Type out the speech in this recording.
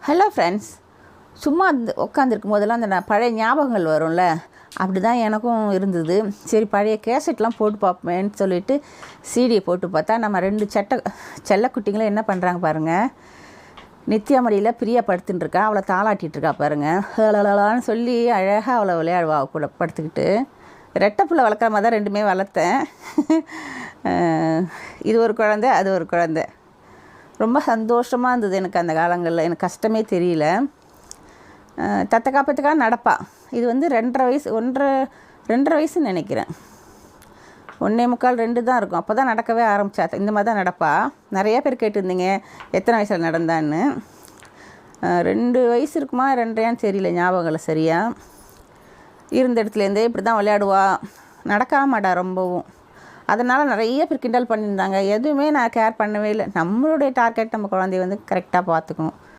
Hello friends, சும்மா உட்காந்துருக்கும் போதெல்லாம் அந்த பழைய ஞாபகங்கள் வரும்ல, அப்படி தான் எனக்கும் இருந்தது. சரி, பழைய கேசட்லாம் போட்டு பார்ப்பேன்னு சொல்லிவிட்டு சிடியை போட்டு பார்த்தா நம்ம 2 செல்லக்குட்டிங்களும் என்ன பண்ணுறாங்க பாருங்கள். நித்யா மடியில் பிரியா படுத்துட்டுருக்கா, அவளை தாளாட்டிகிட்ருக்கா பாருங்கள். ஹலலான்னு சொல்லி அழகாக அவளை விளையாடுவா கூட படுத்துக்கிட்டு. ரெட்டை பிள்ளை வளர்க்குற மாதிரி தான் 2மே வளர்த்தேன். இது ஒரு குழந்தை, அது ஒரு குழந்தை. ரொம்ப சந்தோஷமாக இருந்தது எனக்கு அந்த காலங்களில். எனக்கு கஷ்டமே தெரியல. தத்தை காப்பத்துக்காக நடப்பா. இது வந்து 2.5 வயசு 2.5 வயசுன்னு நினைக்கிறேன். 1.25 2 தான் இருக்கும். அப்போ தான் நடக்கவே ஆரம்பித்தா. இந்த மாதிரி தான் நடப்பா. நிறையா பேர் கேட்டுருந்தீங்க எத்தனை வயசில் நடந்தான்னு. 2 வயசு இருக்குமா 2.5 தெரியல, ஞாபகங்கள் சரியாக. இருந்த இடத்துலேருந்தே இப்படி தான் விளையாடுவா, நடக்க மாட்டா ரொம்பவும். அதனால் நிறைய பேர் கிண்டல் பண்ணியிருந்தாங்க. எதுவுமே நான் கேர் பண்ணவே இல்லை. நம்மளுடைய டார்கெட் நம்ம குழந்தைய வந்து கரெக்டாக பார்த்துக்கணும்.